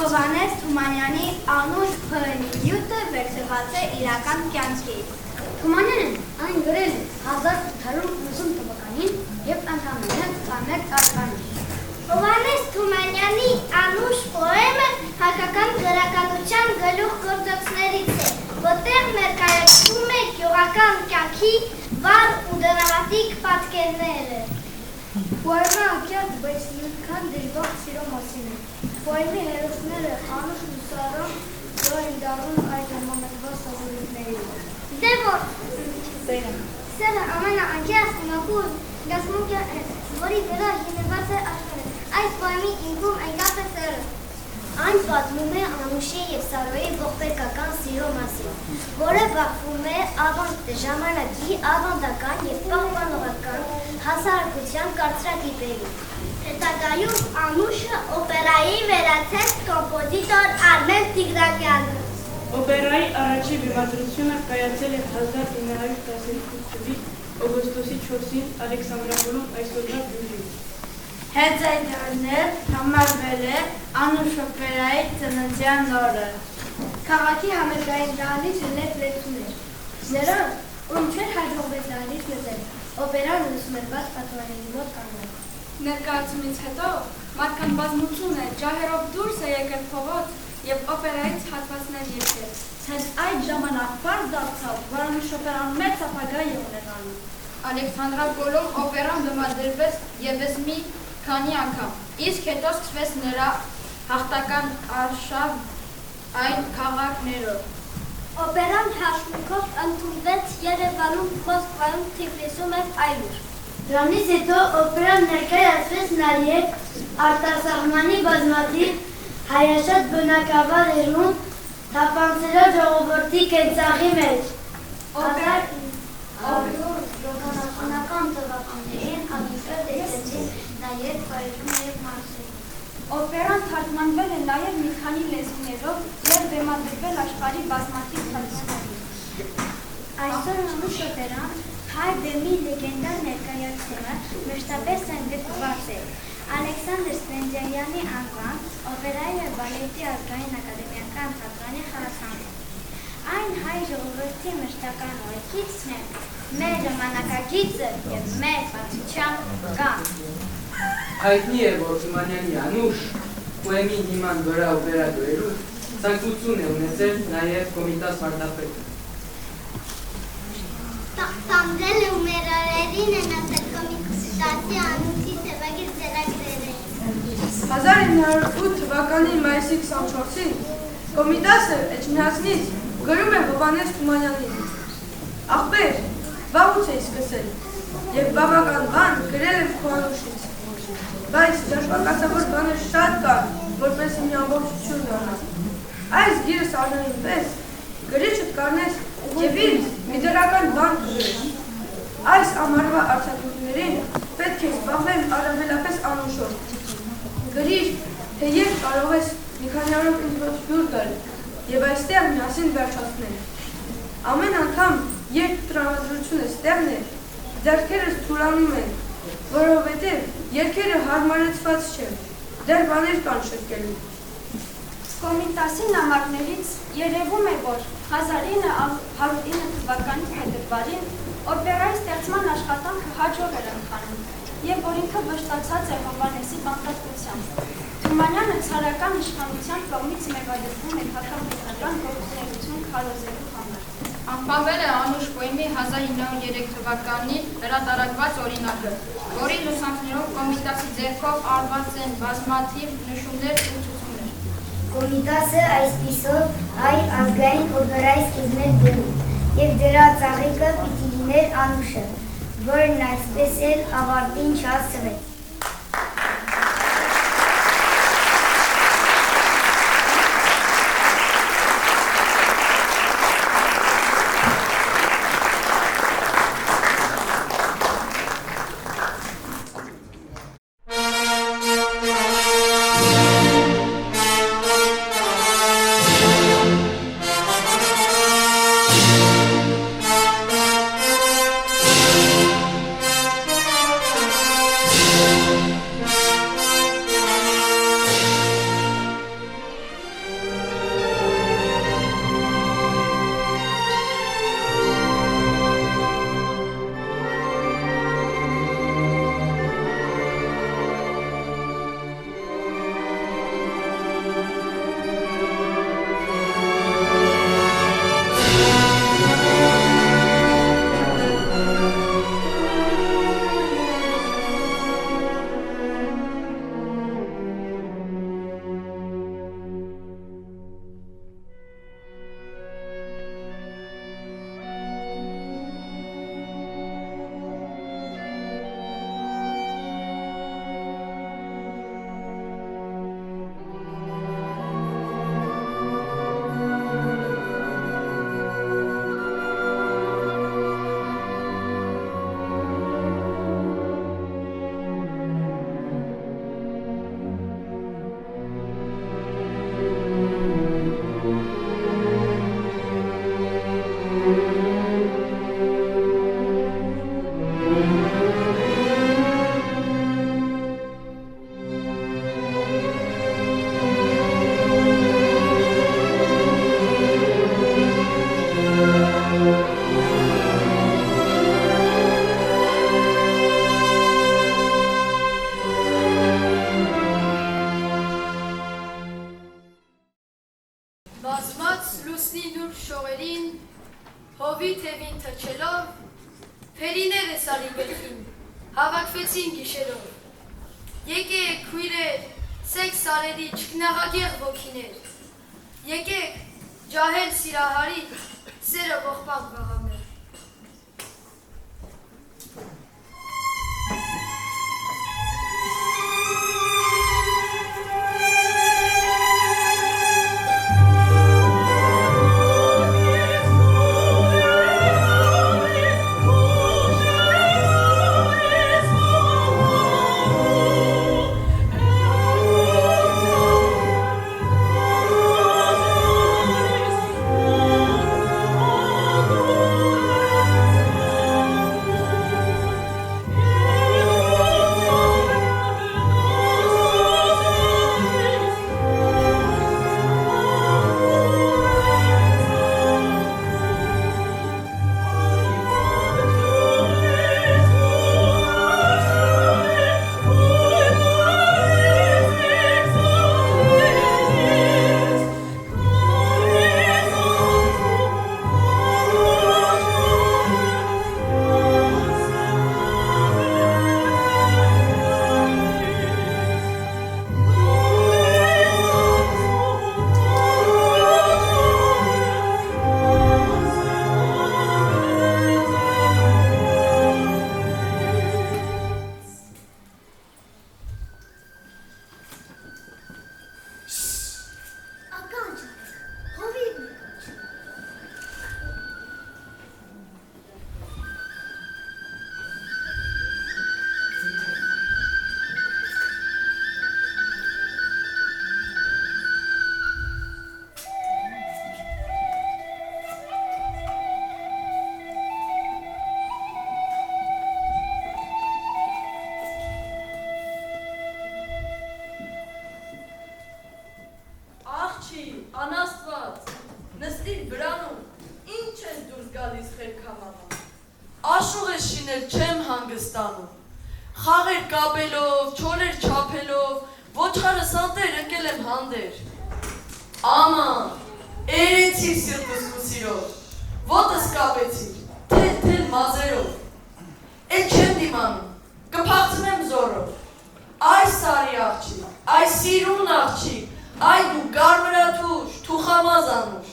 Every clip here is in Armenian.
Հովհաննես Թումանյանի անուշ փ-ի գյուտը վերցված է իրական կյանքից։ Թումանյանն այն գրել է 1890 թվականին և ընդամենը 21 տարեկան էր։ Հովհաննես Թումանյանի անուշ պոեմը հայկական գրականության գլուխ գործոցներից է, որտեղ ներկայացվում է գյուղական կյանքի վառ ու դրամատիկ պատկերները։ Պոեմը ակյատ, բայց նույնքան դժվար սիրո մասին է։ Պոեմի հերոսները անուշ ու Սարան են դառնում այդ ժամանակվա սովորույթների։ Դե որ սերը ամենաանկեղծ մաքուր գազմունքը, որի վրա հիմնված է աշխարհը։ Այս պոեմի ինքում ընկած է սերը։ Այն պատմում է Անուշի և Սարոյի ողբերգական սիրո մասին, որը բախվում է ժամանակի ավանդական և պահպանողական հասարակության կարծրատիպերին։ Հետագայում Անուշը օպերայի վերածեց կոմպոզիտոր Արմեն Տիգրակյանը։ Օպերայի առաջին բեմադրությունը կայացել է 1912 թվականի օգոստոսի 4-ին Ալեքսանդրապոլում, այսօրվա Գյումրիում։ Հեծայդարներ համարվել է Անուշ օպերայի ծննդյան օրը։ Քաղաքի համերգային դահլիճ լեփ լեցուներ։ Նրան, ում չէր հաջողվել դահլիճ մտել, օպերան ուսումնված պատվարների մոտ կանգնել։ Ներկայացումից հետո մարդկան բազմությունը ջահերով դուրս է եկել փողոց և օպերայից հատվածներ երգել։ Հենց այդ ժամանակ պարզ դարձավ, որ Անուշ օպերան մեծ ապագա է ունենալու։ Ալեքսանդրապոլում օպերան բեմադրվեց ևս մի քանի անգամ, իսկ հետո սկսվեց նրա հաղթական արշավ այն քաղաքներով։ Օպերան հաշվարկով ընդունվեց Երևանում, Մոսկվայում, Թիֆլիսում և այլուր։ Դրանից հետո օպերան ներկայացվեց նաև արտասահմանի բազմաթիվ հայաշատ բնակավայրերում, թափանցելով ժողովրդի կենցաղի մեջ։ Օպերան թվականներին Անուշը դերեցին նաև Փարիզում և Մարսելում։ Օպերան թարգմանվել է նաև մի քանի լեզուներով և բեմադրվել աշխարհի բազմաթիվ թատրոններում։ Այսօր Անուշ օպերան հայ բեմի լեգենդար ներկայացումը մշտապես ընդգրկված է Ալեքսանդր Ստենդիայանի անվան օպերայի և բալետի ազգային ակադեմիական թատրոնի խորհրդանիշ։ Այն հայ ժողովրդի մշտական օրենքիցն է, մեր ժամանակագիծը և մեր պատմության կան։ Հայտնի է, որ Թումանյանի Անուշ պոեմի հիման վրա օպերա գրելու ցանկություն է ունեցել նաև Կոմիտաս վարդապետը։ Տանձել ու մեր օրերին են ասել Կոմիտասի Անուշի սևագիր ծրագրերը։ 1908 թվականի մայիսի 24-ին Կոմիտասը Էջմիածնից գրում է Հովհաննես Թումանյանին. «Ախպեր, վաղուց էի սկսել և բավական բան գրել եմ քո Անուշից, բայց ճաշպակացավոր բաներ շատ կան, որպես մի ամբողջություն դառնա։ Այս գիրս առնելու պես գրիչդ կառնես և ինձ մի դրական բան կգրես։ Այս ամառվա արձակուրդներին պետք է զբաղվեմ առավելապես Անուշով։ Գրիր, թե երբ կարող ես մի քանի օրով ինձ մոտ հյուր գալ և այստեղ միասին վերջացնել։ Ամեն անգամ, երբ տրամադրությունս տեղն է, ձեռքերս թուլանում են, որովհետև երգերը հարմարեցված չեն, դեռ բաներ կան շտկելու»։ Կոմիտասի նամակներից երևում է, որ 1909 թվականի փետրվարին օպերայի ստեղծման աշխատանքը հաջող էր ընթանում և որ ինքը վշտացած է Հովհաննեսի բանտարկությամբ։ Թումանյանը ցարական իշխանության կողմից մեղադրվում է հակամարտական գործունեություն քարոզելու համար։ Անպավել է Անուշ պոեմի 1903 թվականի հրատարակված օրինակը, որի լուսանկարներով Կոմիտասի ձեռքով արված են բազմաթիվ նշումներ ու ցուցումներ։ Կոմիտասը այսպիսով հայ ազգային օպերայի սկիզբն էր դնում, և դրա ծաղիկը պիտի լիներ Անուշը, որն այսպես էլ ավարտին չհասցվեց։ Հովի թևին թրջելով, փերիները սարի գլխին, հավաքվեցին գիշերով։ Եկեք քույրեր, սեք սարերի չքնաղագեղ ոգիներ, եկեք ջահել սիրահարի, սերը ողբակ վաղամեր։ Անաստված, նստիր վրանում, ինչ ես դուրս գալիս խելքամավան, աշուղ ես շինել չեմ հանգստանում, խաղեր կապելով, չորեր չապելով, ոչխարը սանտեր ընկել եմ հանդեր, աման, էրեցիր սիրտս ու սիրով, ոտս կապեցիր, թել մազերով, էտ չեմ դիմանում, կպաղցնեմ զորով, այ սարի աղջիկ, այ սիրուն աղջիկ, այ դու գարմրաթուշ, թուխամազ անուշ։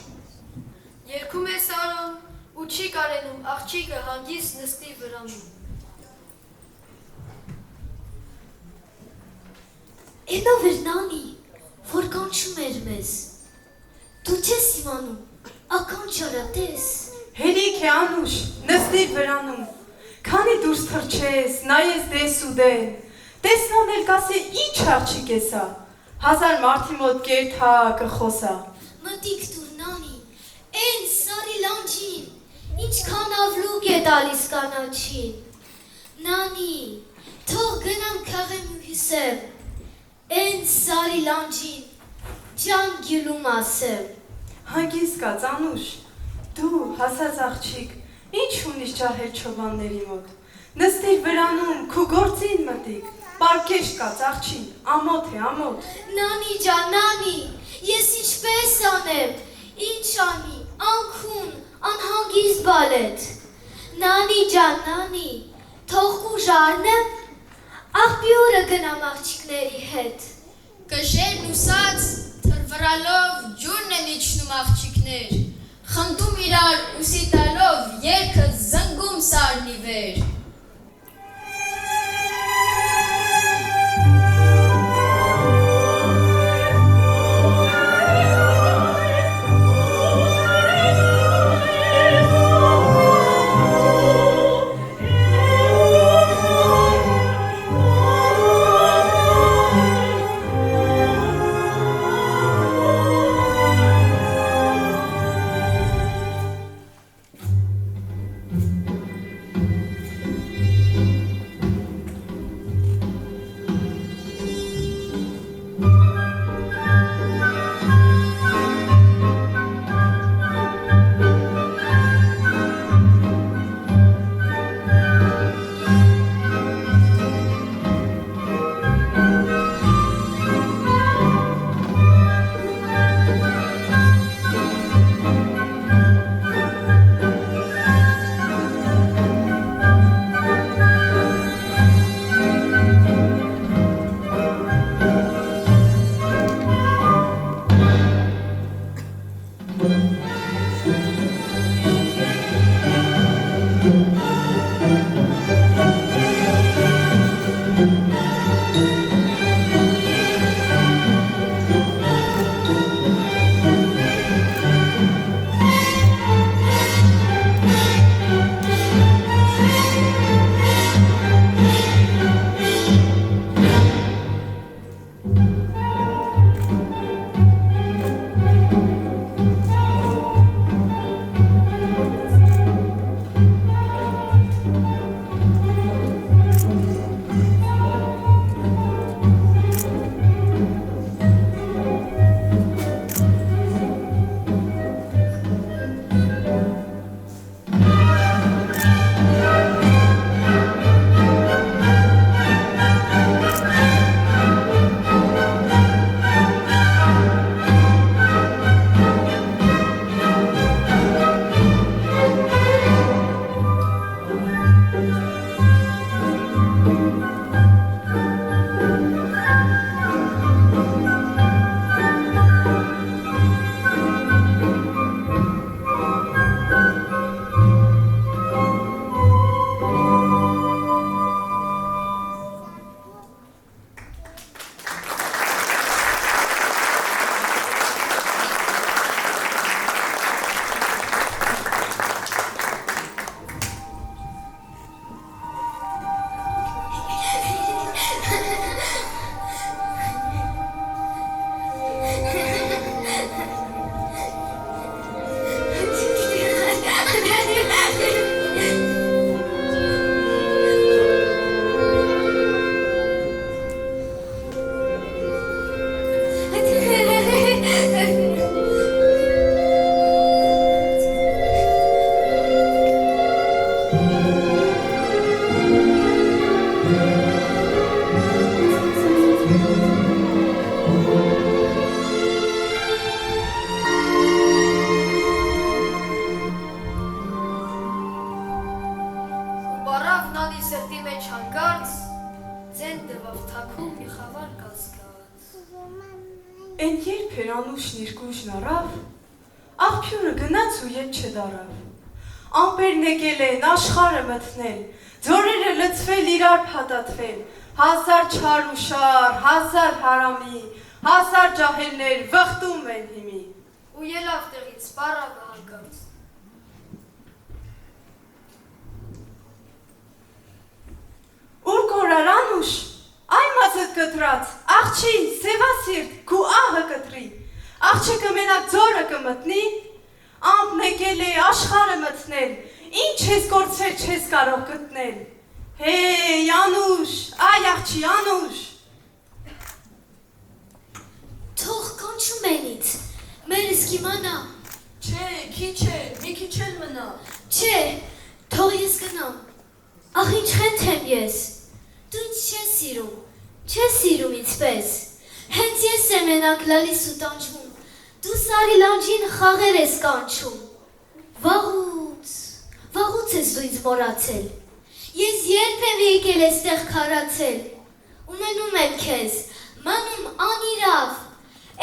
Երգում է Սարոն ու չի կարենում աղջիկը հանգիստ նստի վրանում։ Էնով էր նանի, որ կանչում էր մեզ, դու չես իմանում, ականջարը տես։ Հերիք է անուշ, նստիր վրանում, քանի դուրս թրջես, նայես դես ու դեն, տեսնան էլ կասե ինչ աղջիկ է սա, հազար մարդի մոտ կերթա կխոսա։ Մտիկ դուր նանի, են սարի լանջին, ինչքան ավլուկ է տալիս կանաչին։ Նանի, թող գնամ քաղեմ ու հյուսեմ, են սարի լանջին, ջան գյուլում ասեմ։ Հանգիստ կաց անուշ, դու հասած աղջիկ, ինչ ունիս ջահել չոբանների մոտ, նստիր վրանում, քու գործին մտիկ, պարկեշ կաց աղջին, ամոթ է ամոթ։ Նանի ջան, նանի, ես ինչպես անեմ, ինչ անի, անքուն, անհանգիստ բալետ։ Նանի ջան, նանի, թող կուժարնեմ, աղբյուրը գնամ աղջիկների հետ։ Կշերն ուսած, թրվրալով ջուրն են իջնում աղջիկներ, խնդում իրար ուսի տալով երգը զնգում սարնի վեր։ թաքու մի խավար կասկած։ Են երբ էր Անուշն իր գուժն առավ, աղբյուրը գնաց ու ետ չդարավ։ Ամպերն եկել են աշխարը մտնել, ձորերը լծվել իրար փաթաթվել, հազար չար ու շար, հազար հարամի, հազար ջահելներ վխտում են հիմի։ Ու ելավ տեղից, պարագը հակած։ Ուր կորար Անուշ, այ մածըտ կտրած, աղջի, սևասիրտ, քու ահը կտրի, աղջիկը մենակ ձորը կմտնի, ամպն եկել է աշխարը մտնել, ինչ ես գործել չես կարող գտնել։ Հեյ, Անուշ, այ աղջի, Անուշ։ Թող կանչում ենից, մերս կիմանա։ Չէ, քիչ է, մի քիչ էլ մնա։ Չէ, թող ես գնամ։ Ախ ինչ խենթեմ ես։ Դու ինձ չես սիրում, չես սիրում ինձպես։ Հենց ես եմ մենակ լալիս ու տանջվում։ Դու սարի լանջին խաղեր ես կանչում։ Վաղուց ես դու ինձ մոռացել։ Ես երբ եմ եկել էստեղ քարացել։ Ունենում եմ քեզ, մնում անիրավ։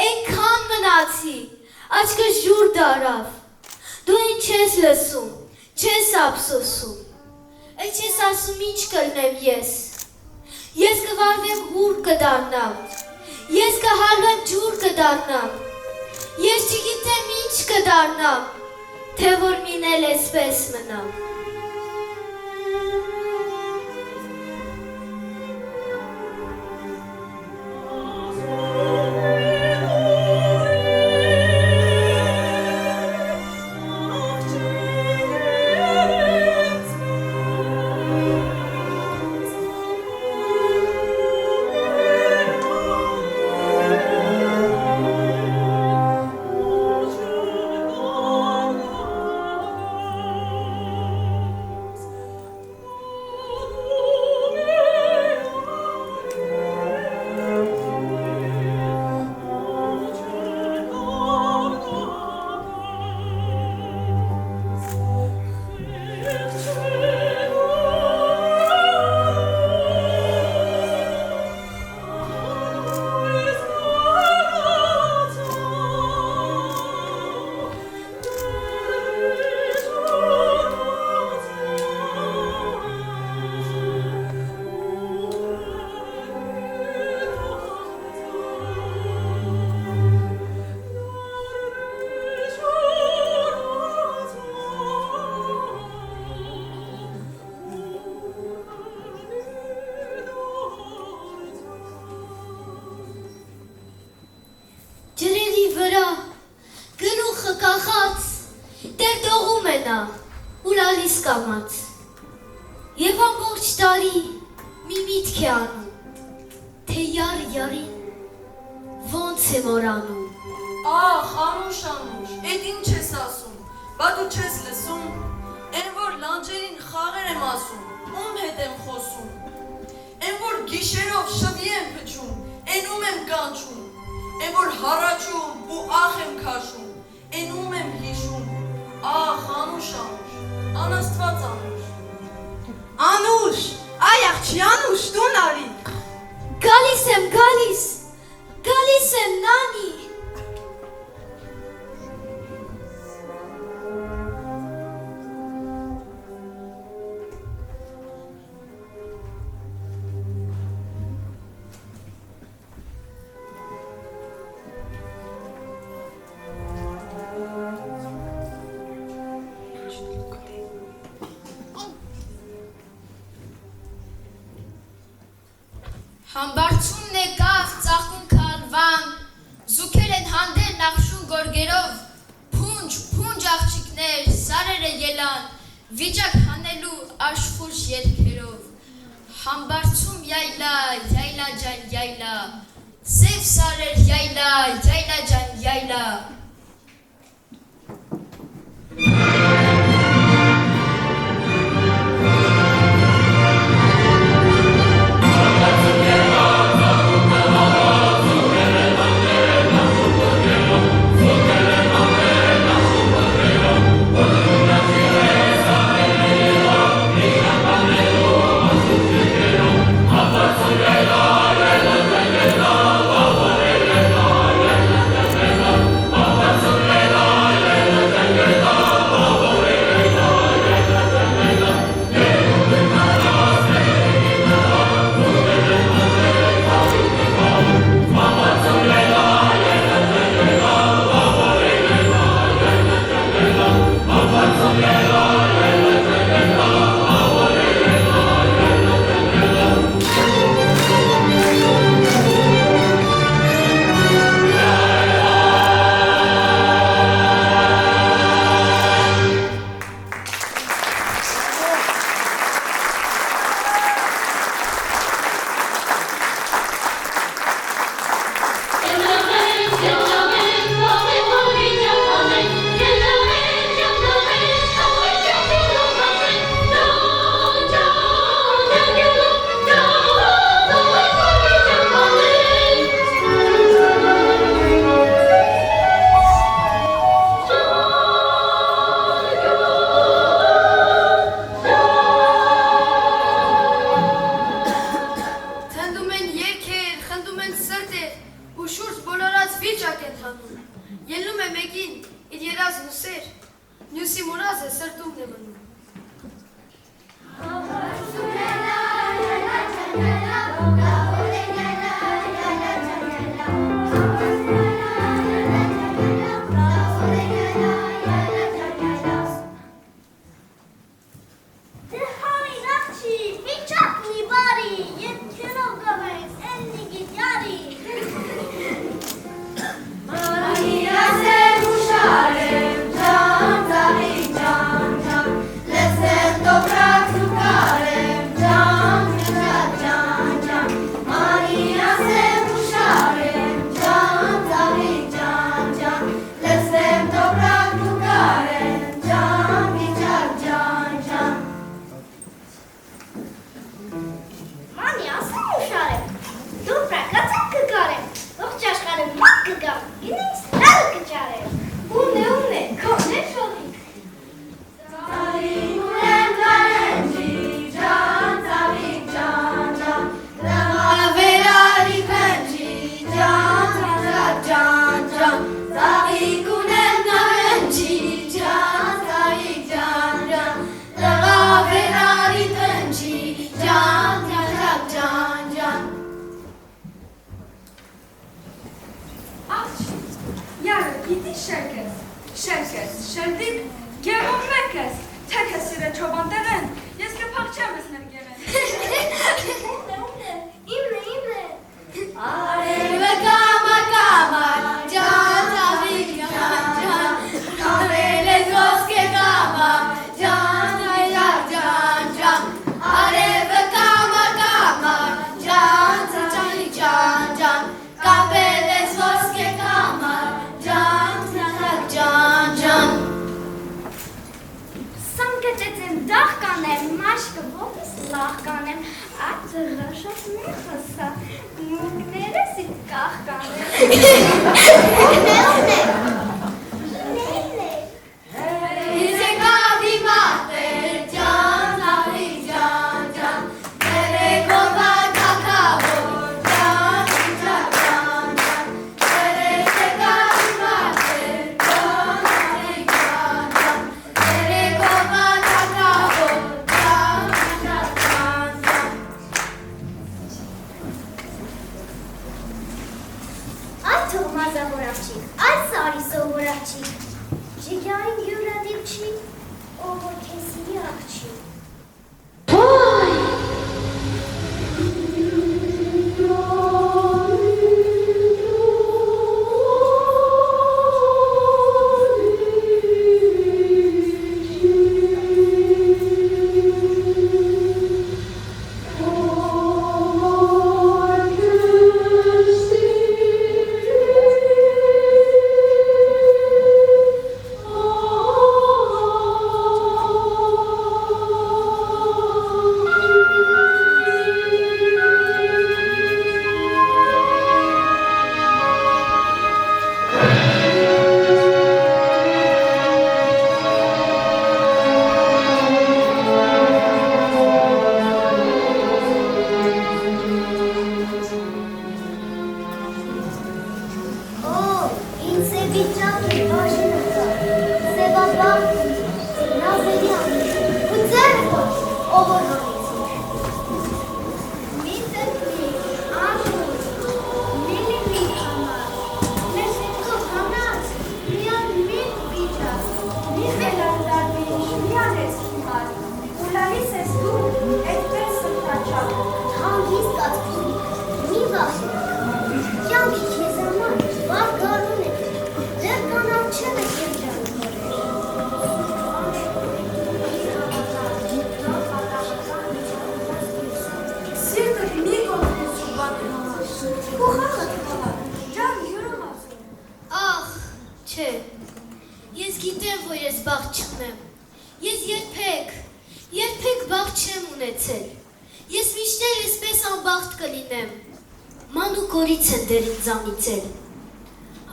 Էնքան մնացի, աչքը ժուր դարավ։ Դու ինչ չես լսում, չես ափսոսում։ Այդ չես ասում ինչ կլնեմ ես։ Ես կվարվեմ հուր կդառնամ։ Ես կհալվեմ ջուր կդառնամ։ Ես չգիտեմ ինչ կդառնամ, թե որ մինել էսպես մնամ։ Եվ ամբողջ տարի մի միտք է անում, թե յարը յարին ոնց է մորանում։ Ախ, Անուշ, էդ ինչ ես ասում, բա դու չես լսում, են որ լանջերին խաղեր եմ ասում, ում հետ եմ խոսում, են որ գիշերով շվի եմ փչում, են ում եմ կանչում, են որ հառաչում ու ախ եմ քաշում, են ում եմ հիշում, ախ, Անուշ, անաստված Անուշ։ Անուշ, այ աղջի Անուշ, դու նարի։ Գալիս եմ, գալիս եմ նանի։ Համբարձումն եկավ ծաղկուն քարվան, զուքել են հանդեր նախշուն գորգերով, փունջ աղջիկներ, սարերը ելան, վիճակ հանելու աշխուժ ետքերով, համբարձում յայլա, յայլա ջան յայլա, սև սարեր յայլա, յայլա ջան յայլա։ Յայլա, են սրտեր ու շուրջ բոլորած վիճակ են հանում։ Ելնում է մեկին իր երազն ու սեր, մյուսի մուրազը սրտումն է մնում։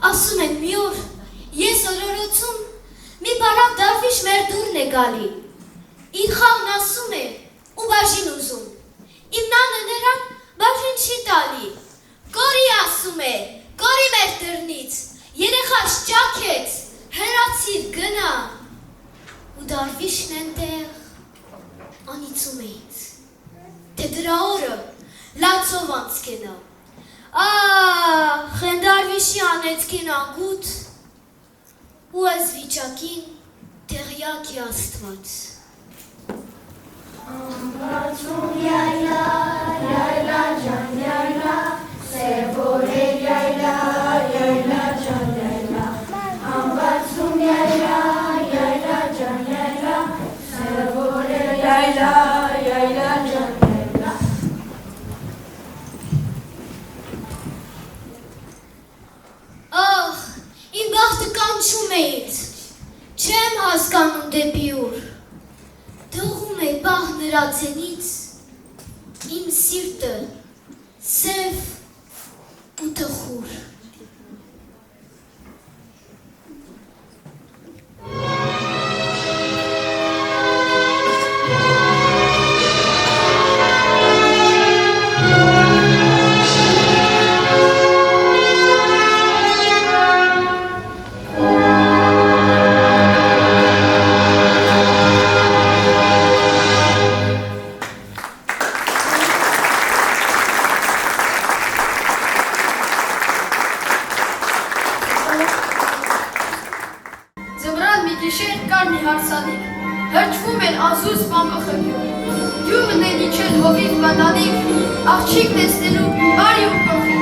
Ասում են մի օր, ես օրորոցում մի բարավ դարվիշ մեր դուրն է գալի, իր խաղն ասում է ու բաժին ուզում, իմ նանը նրան բաժին չի տալի, կորի լացով անցկենա։ Խենդարվիշի անեցքին անգութ, ու ես վիճակին տեղյակ է Աստված։ Ամբարձում յայլա, յայլա ջան յայլա, սևորեր յայլա, յայլա ջան յայլա, ամբարձում յայլա, յայլա ջան յայլա, սևորեր յայլա, յայլա ջան յայլա։ Ախ, իմ գաղթը կանչում է ինձ, չեմ հասկանում դեպի ուր, թողում է պահ նրա ձենից, իմ սիրտը սև ու տխուր։ Ձմռան մի գիշեր կար մի հարսանիք, հրճվում էր անզուս բամբախղյուր, յուղն են իջել հովիվ բանանիք, աղջիկ տեսնելու բարի ու կողի։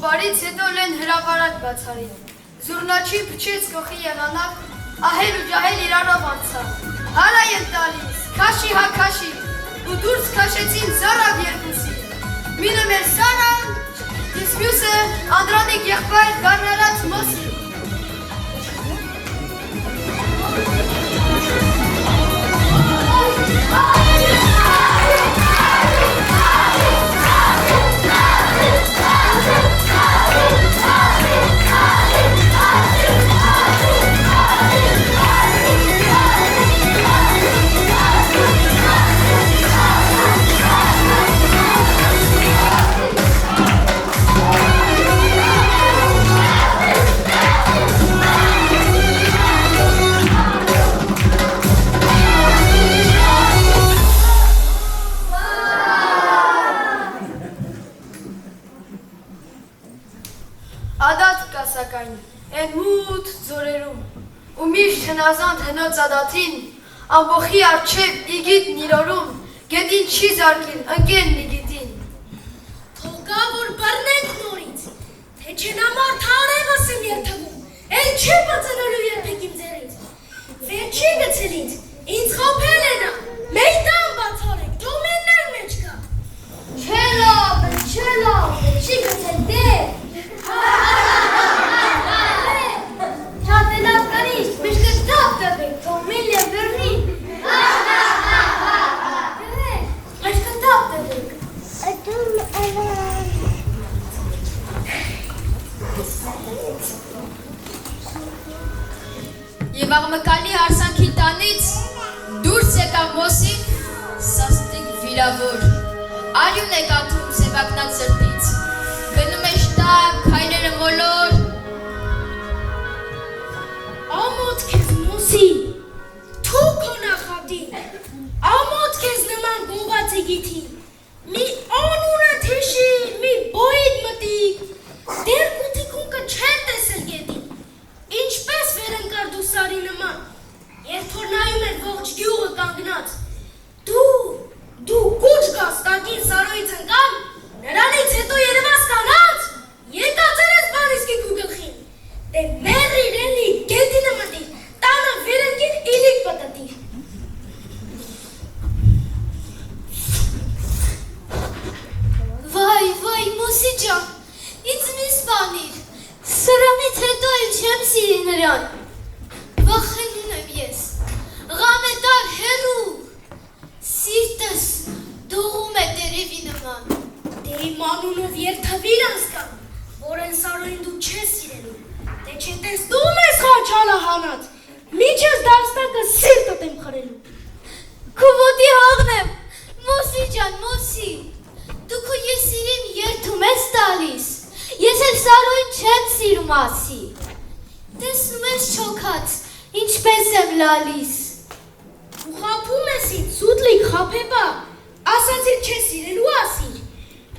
Բարից հետո լեն հրապարակ բացարին, զուրնաչի փչեց գլխի եղանակ, ահել ու ջահել իրարով անցավ, հարայ են տալիս, քաշի հա քաշի, ու դուրս քաշեցին զարավ երկուսի, մինը մեր Սարան, իսկ մյուսը Անդրանիկ եղբայր գարնարած Մոսի։ Ադատ կա սակայն, են մութ ձորերում, ու միշտ հնազանդ հնոց ադատին, ամբոխի արջև իգիտ նիրորում, գետին չի զարկին, ընկեն նիգիտին։ Թողկա, որ բռնենք նորից, թե չենամար թարևս եմ երթվում, էլ չի բծնելու երբեք իմ ձերից։ Վերջի գցելից, ինձ խոփել է նա, մեյտան բացարեք, դոմեններ մեջ կա։ Չէ լավ, չի գցել դեր։ Շատ է լավ կանիշ, միշտ դապ դպեք, թոմիլ է բրնի։ Միշտ դապ դպեք։ Եվ աղմկալի հարսանքի տանից դուրս եկավ Մոսի սաստիկ վիրավոր, արյուն է կաթում սևակնած սրտից, գնում է շտակ, քայլերը մոլոր։ Ամոթ քեզ Մոսի, թու քո նախատին, ամոթ քեզ նման գողացի գիթին, մի անունը թեշի, մի բոյիդ մտիկ, դեր կութիկունքը չեն տեսել գետին, ինչպես վերընկար դու սարի նման, երբ որ նայում էր ողջ գյուղը կանգնած, դու կուչ գաս տակին սարոյից ընկան, նրանից հետո երևաս կանած, եկածեր ես բանիսկի քու գլխին, դե մերի ռելի գետինը մտիր, տանը վերընկին իլիկ պտտիր։ Վայ, Մոսի ջան, ինձ մի սպանիր, սրանից հետո էլ չեմ սիրի նրան, վախենում եմ ես, ղամետար հեռու, սիրտս դողում է տերևի նման։ Դե իմ անունով երթավիր անցկան, որ են սարոյին դու չես սիրելու, դե չտեսնում ես խաչալը հանած, միչես դաստակը սիրտըտ եմ խրելու։ Քու ոտի հաղնեմ, Մոսի ջան, Մոսի, դու քո ես սիրիմ երթում ես տալիս, ես էլ սարոյին չեմ սիրում ասի, տեսնում ես չոքած, ինչպես եմ լալիս։ Ու խապում ես ինձ, սուտլիկ խապեպա, ասացիր չես սիրելու ասիր,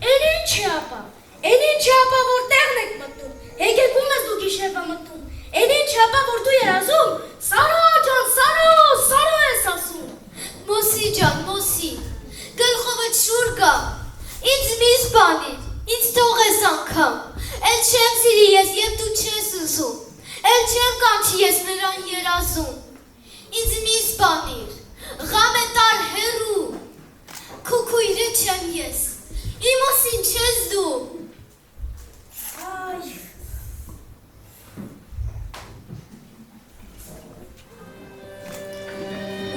են ինչ է ապա, որ տեղն եք մտնում, հեկեկում ես դու գիշերվա մտնում, են ինչ է ապա, որ դու երազում, Սարո ջան, Սարո ես ասում։ Մոսի ջան, Մոսի, գլխովդ շուր կա, մի սպանիր, ինձ թողես անգամ, էլ չեմ սիրի ես և դու չես ուզում, էլ չեմ կանչի ես նրան երազում, ինձ մի սպանիր, ղամ է տար հեռու, քուքույրը չեմ ես, իմ ոսին չես դու։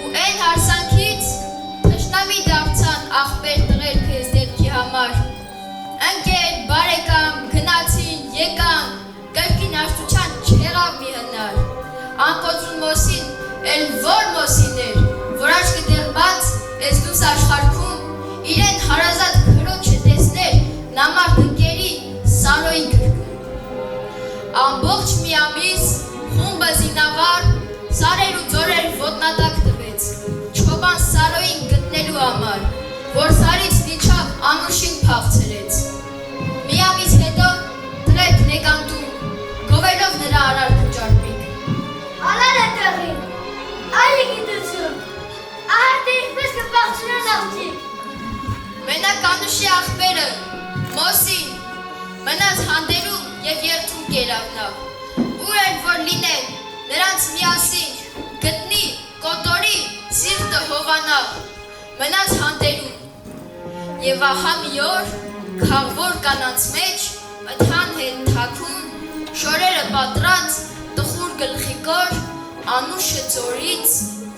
Ու են հարսանքից թշնամի դարձան աղբեր տղեր քեզ դեպքի համար, ընկեր, բարեկամ, գնացին, եկան, կրկին աշտության չեղավ մի հնար, անկոծուն մոսին, էլ որ մոսին էր, որ աչքը դեռ բաց, ես դուս աշխարհքում, իրեն հարազատ քրոջը տեսներ, նամարդ ընկերի Սարոյի գրկում։ Ամբողջ մի ամիս խումբը զինավար, սարեր ու ձորեր ոտնատակ տվեց, չոբան Սարոյին գտնելու համար, որ սարից նիչավ Անուշին փախցրեց։ Մի ամիս հետո տղերքն եկան տուն, գովելով նրա արարքը ճարպիկ։ Ալալ է տղին, այլի գիտություն, ահար թե ինչպես կպաղցնան աղջիկ։ Մենակ Անուշի աղբերը, մոսին, մնաց հանդերում և երդում կերավ նա, ուր էր որ լինեն, նրանց միասին, գտնի, կոտորի, սիրտը հովանա, մնաց հանդերում, և ահա մի օր, քաղվոր կանանց մեջ, մթան հետ թաքուն, շորերը պատրած, տխուր գլխիկոր, Անուշը ձորից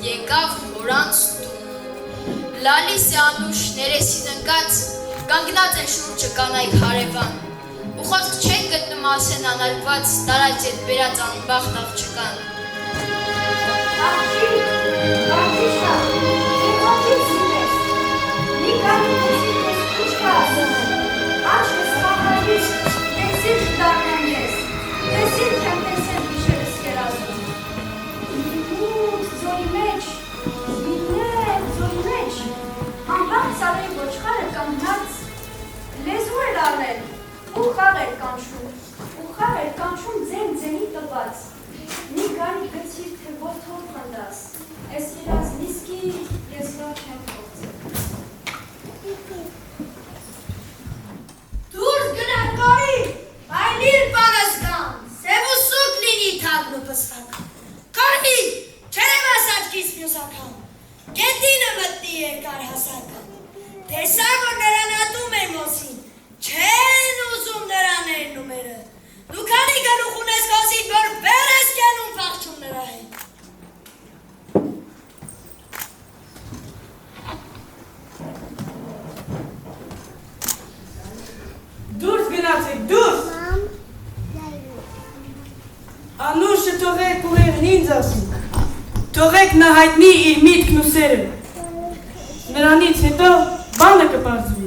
եկավ հորանց տուն։ Լալիս է Անուշ ներեսին ընկած, կանգնած են շուրջը կանայք հարևան, ու խոսք չեն գտնում ասեն անարգված, տարած ետ բերած անբախտ աղջկան։ Աղջիշա, ձեր ողջից սիրես, մի կանունեցի ես ինչ կա ասել, աչքս խաղարվիշ, տեսիր չդարնեմ ես, տեսիր չեմ տեսել վիշերս կերազում։ Մութ ձորի մեջ, ձորի մեջ, անբաղ Սարոյի ոչխարը կանգնած, լեզու էր առել, ու խաղ էր կանչում ձեն տված, մի գարի գցիր, թե որդով խնդաս, ես իրազ նիսկի, ես լավ չեմ փորձել։ Դուրս գնա կարի, այլիր բանս կան, սև ու սուկ լինի թագն ու պսվակ։ Կարի, չերև ասաչքիս մյուս ակամ, գետինը մտնի երկար հասակը, տեսա որ նրան ատում էր մոսին, չեն ուզում նրան նումերը, դու քանի գլուխ ունես կոսին, որ վեր ես կենում փախչում նրա հետ։ Դուրս գնացեք, դուրս։ Անուշը թողեք ուղեղն ինձ ասում, թողեք նա հայտնի իր միտքն ու սերը, նրանից հետո բանը կպարզվի։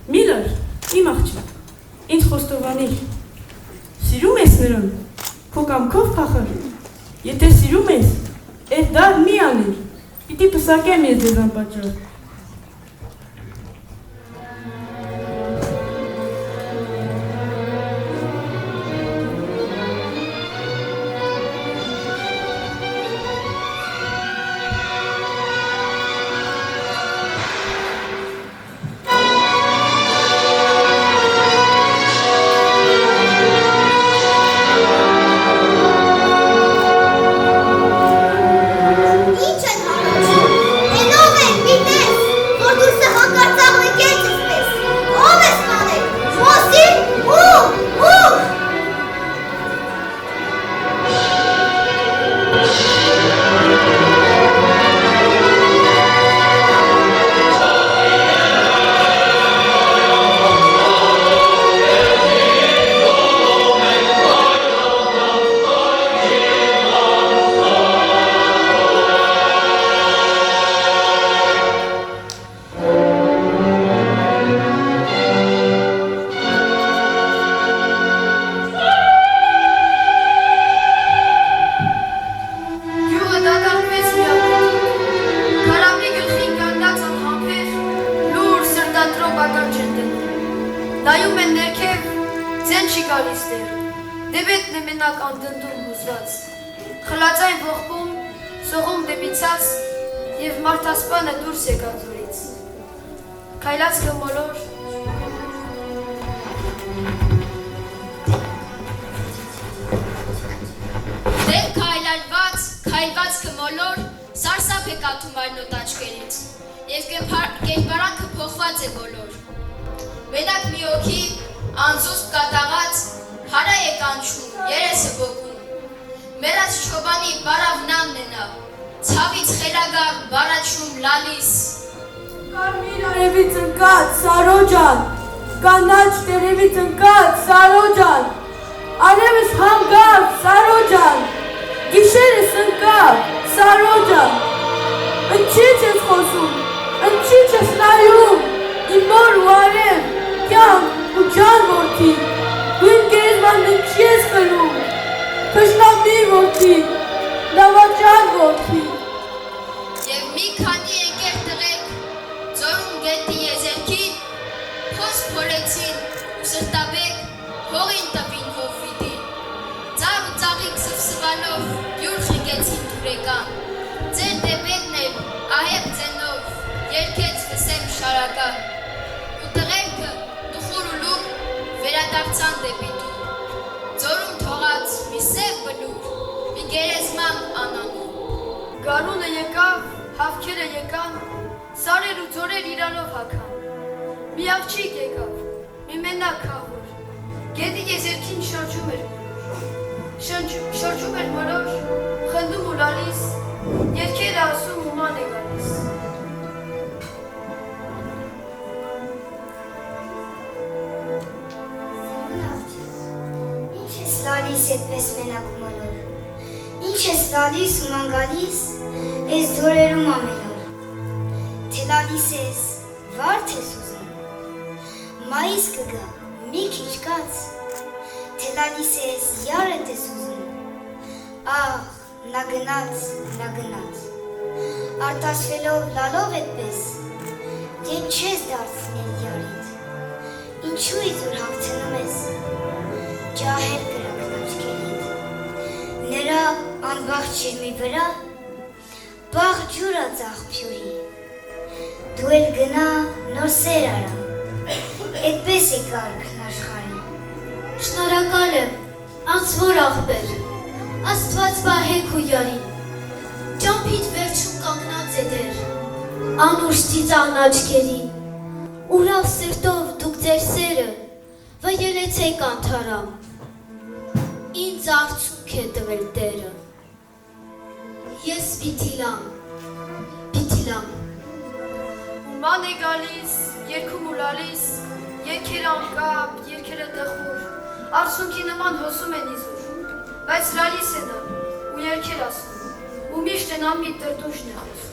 Միլար, իմ աղջիկ, ինձ խոստովանիր, սիրում ես նրան, քո կամքով փախար, եթե սիրում ես, այդ դա մի անիր, պիտի պսակեմ ես ձեզ անպատճառ։ Նայում են ներքև, ձեն չի գալիս դեր, դեպետն է մենակ անդնդում հուզված, խլածայն ողբում, սողում դեպի ցած և մարդասպանը դուրս եկավ ձորից։ քայլած կմոլոր Դեմ քայլված կմոլոր սարսափ է կաթում այրնոտ աչքերից և կերպարանքը փոխված է բոլոր Մենակ մի օքի անզուսպ կատաղած հարա է կանչում, երեսը բոկում Մերած չոբանի բարավ նամն է նա Ցավից խելագար բարաչում լալիս Կարմիր արևից ընկած Սարոջան, կանաչ տերևից ընկած Սարոջան, արևս հանգավ Սարոջան, գիշերս ընկավ Սարոջան, ընչից ես խոսում, ընչից ես նայում, իմ մոր ու արև, կյանք ու ջան որդի, դու իմ գերեզման ընչի ես խլում, թշնամի որդի, լավաճան որդի Եվ մի քանի եկեր տղեկ Ձորում գետի եզերքին Փոս փորեցին ու սրտաբեկ հողին տվին հովվիդին Ծար ու ծաղիկ սվսվալով յուր խիկեցին դուրեկան Ձեր դեպետն էլ ահև ձենով երկեց վսեմ շարակա Ու տղերքը դուխուր ու լուկ վերադարձան դեպի դու Ձորում թողած մի սև բլուր մի գերեզման անանու Գարունը եկավ, հավքերը եկան, սարեր ու ձորեր իրանով հագան Մի աղջիկ եկավ, մի մենակ հավոր Գետի եզերքին շրջում էր մորոր, խնդում ու լալիս Երկերը ասում ու ման է գալիս Ինչ ես լալիս այդպես մենակ մոլոր Ինչ ես լալիս ու ման գալիս Ես ձորերում ամենոր Թե լալիս ես վարդ ես ուզում Մայիս կգա մի քիչ կաց Թե լալիս ես յարդ ես ուզում Աղ նա գնաց Արտասվելով լալով այդպես Ետ չես դարձնել յարիդ Ինչու իզուր հաղթնում ես Ջահել կրակն աչքերիդ Նրա անբաղ չիրմի վրա Բաղ ջուրա ծաղ-փյուրի Դու էլ գնա նոր սեր արա Էդպես է կարգն աշխարհին Շնորհակալ եմ, անձվոր աղբեր, Աստված պահեք ու յարին, Ճամփիդ վերջում կանգնած է դեր, Անուշ ծիծաղն աչքերին, Ուրախ սրտով դուք ձեր սերը, վայելեցեք անթարամ, Ինձ արդյունք է տվել Տերը, Ես պիտի լամ, Ու ման է գալիս, երկում ու լալիս Երկերը անկապ, երկերը տխուր Արսունքի նման հոսում են իզուր Բայց լալիս է նա ու երկեր ասում Ու միշտ են ամի տրտուշն է խոսում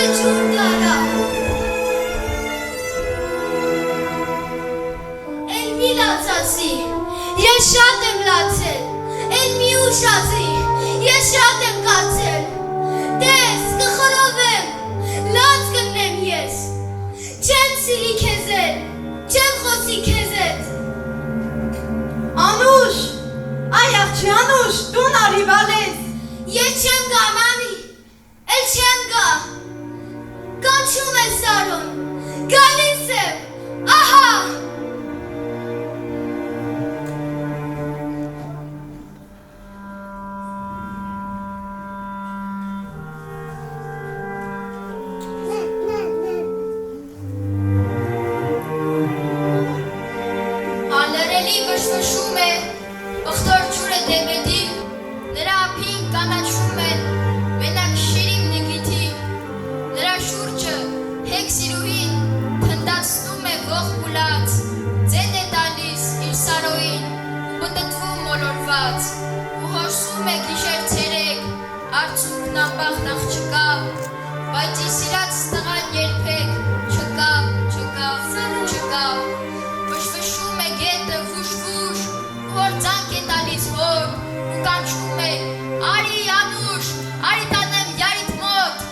Ջուրը ջուր դարա Էլ մի լացացի Ես շատ եմ լացել Էլ մի ուշացի Ես շատ եմ կացել Տես կխրովեմ Լաց կնեմ ես Չեմ սիրի քեզ էլ Չեմ խոսի քեզ հետ Անուշ, այ աղջի Անուշ, տուն արի վալես Ես չեմ գա մամի Էլ չեմ գա Կանչում է Սարոն Գալիս եմ Ահա Ալերելի վշվշում է, ողտոր ջուրը դեմետի, նրա ափին կանաչում են, մենակ շիրիմ նգիթի, նրա շուրջը հեկ սիրուհին, թնդացնում է ող պուլած, ձեն է տալիս իր սարոին, ու բտտվում մոլորված, ու հոսում է գիշեր ցերեկ, արցունքն անբախտ աղջկա, բայց իր սիրած տղան երբեք չկա, չկա, վշվշում է գետը վուշ-վուշ, ու հորձանք է տալիս հոր, ու կանչում է, արի Անուշ, արի տանեմ յարիդ մոտ։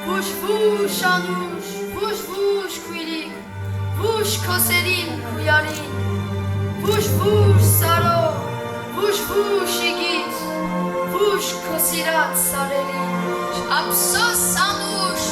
Վուշ-վուշ Անուշ, վուշ-վուշ քույրիկ, վուշ քոսերին քույարին, վուշ-վուշ Սարո, վուշ-վուշ իգիթ, վուշ քո սիրած սարերին։ Ափսոս Անուշ,